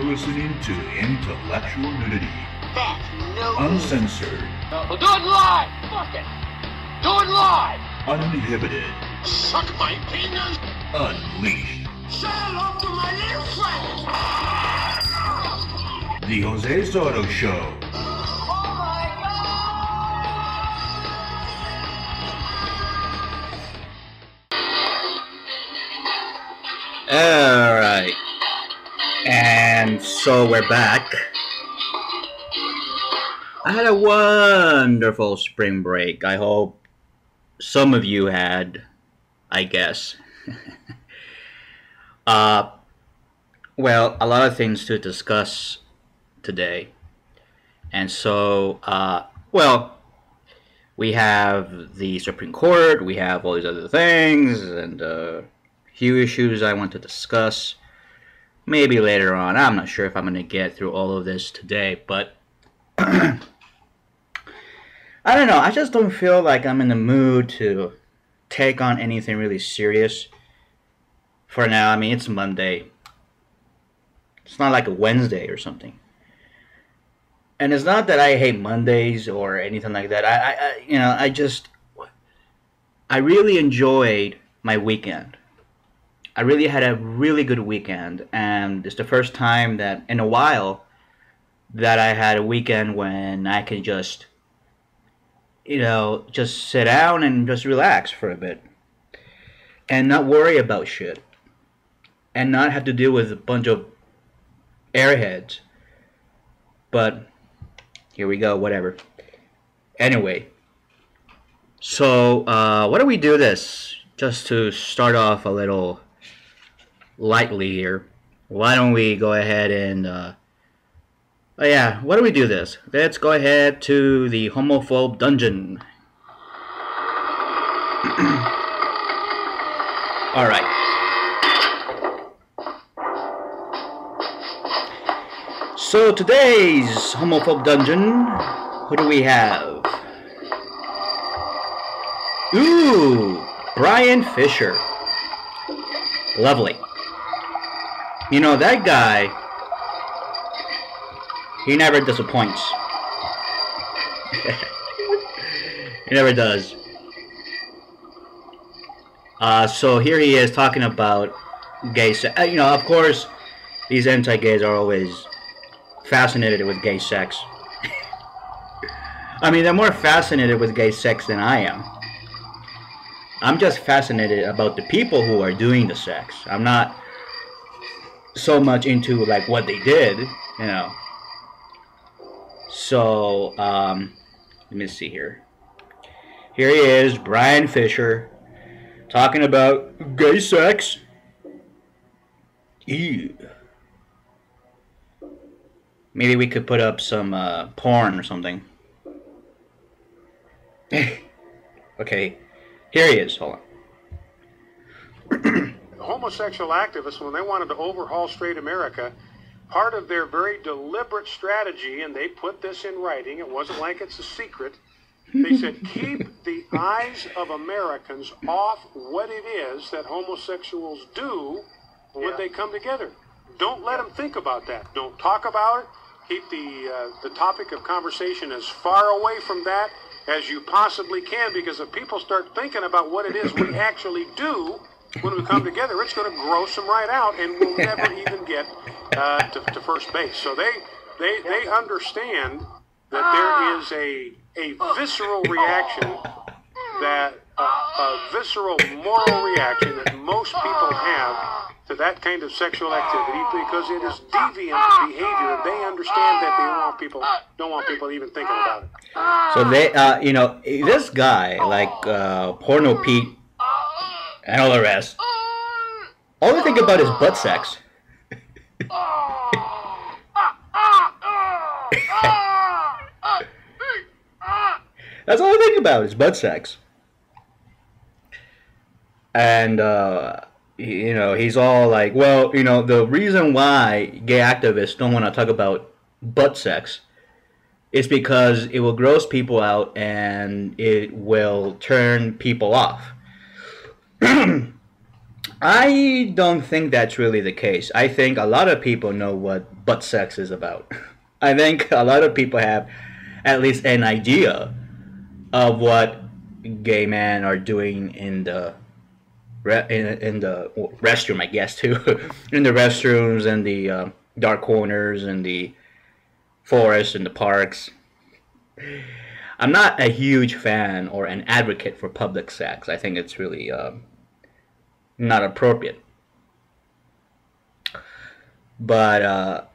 listening to Intellectual Nudity. That's no Uncensored. We'll do it live! Fuck it! Do it live! Uninhibited. Suck my penis! Unleashed. Say hello to my little friend! The Jose Soto Show. Alright. And so we're back. I had a wonderful spring break. I hope some of you had, I guess. Well, a lot of things to discuss today. And so, well, we have the Supreme Court, we have all these other things, and a few issues I want to discuss. Maybe later on. I'm not sure if I'm going to get through all of this today, but I don't know. I just don't feel like I'm in the mood to take on anything really serious for now. I mean, it's Monday. It's not like a Wednesday or something. And it's not that I hate Mondays or anything like that. I really enjoyed my weekend. I really had a really good weekend, and it's the first time that in a while that I had a weekend when I can just, just sit down and just relax for a bit and not worry about shit and not have to deal with a bunch of airheads. But here we go, whatever. Anyway, so why don't we do this just to start off a little lightly here? Why don't we go ahead and why don't we do this? Let's go ahead to the Homophobe Dungeon. Alright. So today's Homophobe Dungeon, who do we have? Ooh, Bryan Fischer. Lovely. You know, that guy, he never disappoints. He never does. So here he is talking about gay sex. Of course, these anti-gays are always fascinated with gay sex. I mean, they're more fascinated with gay sex than I am. I'm just fascinated about the people who are doing the sex. I'm not so much into like what they did, So, let me see here. Here he is, Bryan Fischer, talking about gay sex. Ew. Maybe we could put up some porn or something. Okay, here he is, hold on. Homosexual activists, when they wanted to overhaul straight America, part of their very deliberate strategy, and they put this in writing, it wasn't like it's a secret, they said, keep the eyes of Americans off what it is that homosexuals do when they come together. Don't let them think about that. Don't talk about it. Keep the topic of conversation as far away from that as you possibly can, because if people start thinking about what it is we actually do when we come together, it's going to gross them right out, and we'll never even get to first base. So they understand that there is a visceral reaction, that a visceral moral reaction that most people have to that kind of sexual activity, because it is deviant behavior. They understand that they don't want people even thinking about it. So they, this guy, like Porno Pete and all the rest, all they think about is butt sex. That's all they think about is butt sex. And, he's all like, well, the reason why gay activists don't want to talk about butt sex is because it will gross people out and it will turn people off. I don't think that's really the case. I think a lot of people know what butt sex is about. I think a lot of people have at least an idea of what gay men are doing in the in the restroom, I guess, too. In the restrooms and the dark corners and the forests and the parks. I'm not a huge fan or an advocate for public sex. I think it's really not appropriate. But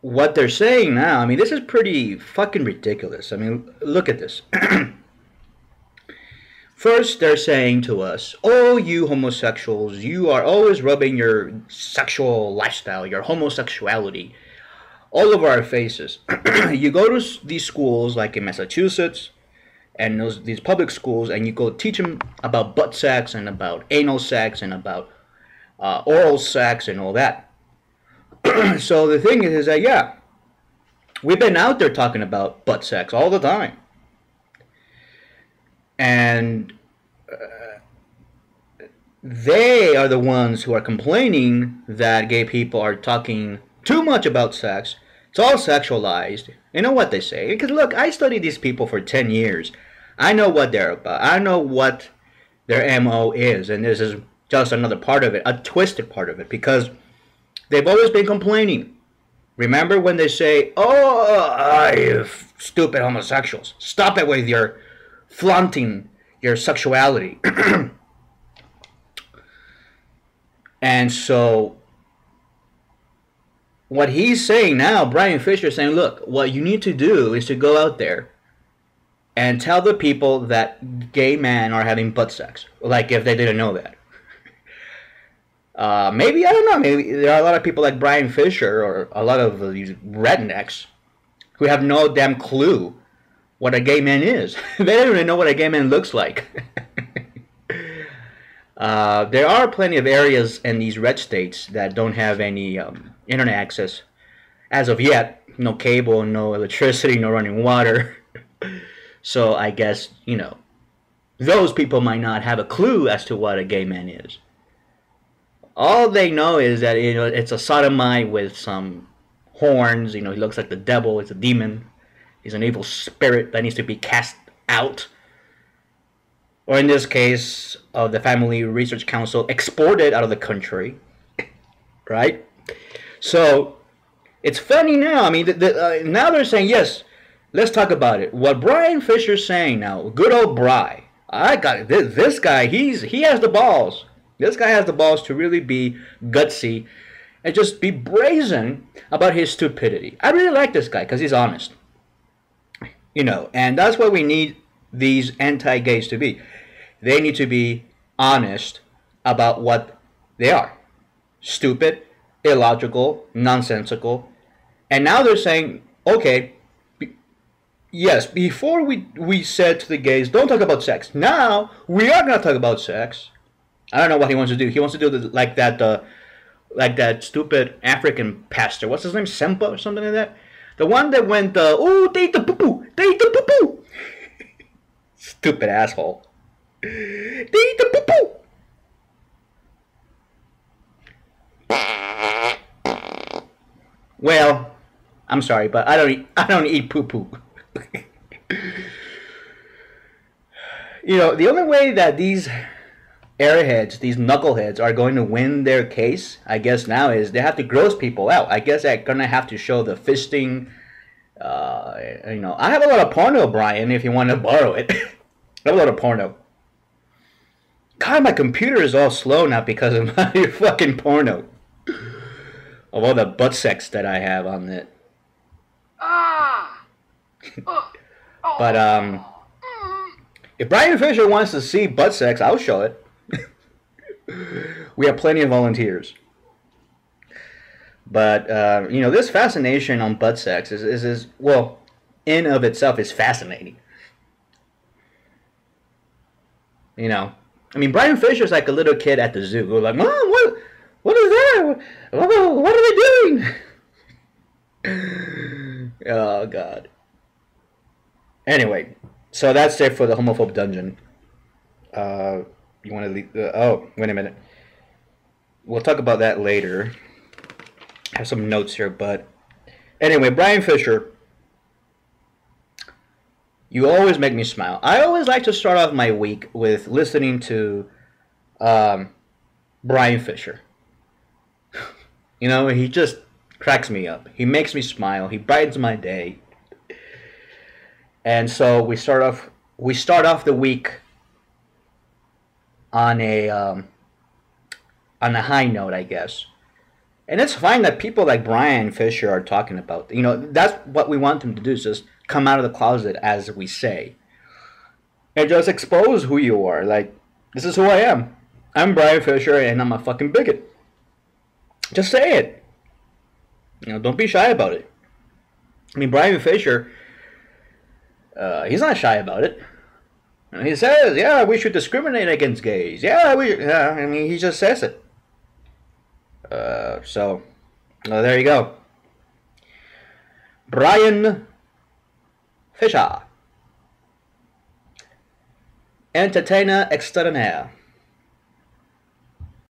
what they're saying now, I mean, this is pretty fucking ridiculous. I mean, look at this. First, they're saying to us, oh, you homosexuals, you are always rubbing your sexual lifestyle, your homosexuality, all over our faces. You go to these schools, like in Massachusetts, and these public schools, and you go teach them about butt sex and about anal sex and about oral sex and all that. So the thing is that, yeah, we've been out there talking about butt sex all the time. And they are the ones who are complaining that gay people are talking too much about sex. It's all sexualized. You know what they say? Because look, I studied these people for 10 years. I know what they're about. I know what their MO is. And this is just another part of it, a twisted part of it. Because they've always been complaining. Remember when they say, oh, you stupid homosexuals. Stop it with your flaunting your sexuality. And so what he's saying now, Bryan Fischer is saying, look, what you need to do is to go out there and tell the people that gay men are having butt sex. Like if they didn't know that. Maybe, I don't know, maybe there are a lot of people like Bryan Fischer or a lot of these rednecks who have no damn clue what a gay man is. They don't even know what a gay man looks like. There are plenty of areas in these red states that don't have any internet access as of yet. No cable, no electricity, no running water. So I guess, you know, those people might not have a clue as to what a gay man is. All they know is that, you know, it's a sodomite with some horns. You know, he looks like the devil. It's a demon. He's an evil spirit that needs to be cast out. Or in this case, the Family Research Council exported out of the country. Right? So, it's funny now. I mean, now they're saying, yes, let's talk about it. What Bryan Fischer's saying now, good old Bry. I got this guy, he has the balls. This guy has the balls to really be gutsy and just be brazen about his stupidity. I really like this guy because he's honest. You know, and that's what we need these anti-gays to be. They need to be honest about what they are. Stupid, illogical, nonsensical. And now they're saying, okay, yes, before we said to the gays, don't talk about sex. Now, we are going to talk about sex. I don't know what he wants to do. He wants to do like that stupid African pastor. What's his name? Sempa or something like that? The one that went, oh, they eat the poo-poo. They eat the poo-poo. Stupid asshole. They eat the poo-poo. Well, I'm sorry, but I don't eat poo-poo. You know, the only way that these airheads, these knuckleheads, are going to win their case, I guess now, is they have to gross people out. I guess they're gonna have to show the fisting. You know, I have a lot of porno, Brian, if you want to borrow it. I have a lot of porno. God, my computer is all slow now because of my fucking porno. Of all the butt sex that I have on it. But if Bryan Fischer wants to see butt sex, I'll show it. We have plenty of volunteers. But, you know, this fascination on butt sex is well, in of itself is fascinating. You know, I mean, Bryan Fischer's like a little kid at the zoo. We're like, Mom, what is that? What are they doing? Oh, God. Anyway, so that's it for the Homophobe Dungeon. You want to leave? Oh, wait a minute. We'll talk about that later. I have some notes here, but anyway, Bryan Fischer, you always make me smile. I always like to start off my week with listening to Bryan Fischer. You know, he just cracks me up. He makes me smile. He brightens my day. And so we start off the week on a high note, I guess. And it's fine that people like Bryan Fischer are talking about. You know, that's what we want them to do, is just come out of the closet, as we say. And just expose who you are. Like, this is who I am. I'm Bryan Fischer, and I'm a fucking bigot. Just say it. You know, don't be shy about it. I mean, Bryan Fischer, he's not shy about it. You know, he says, yeah, we should discriminate against gays. Yeah, I mean, he just says it. So, there you go. Bryan Fischer, entertainer extraordinaire.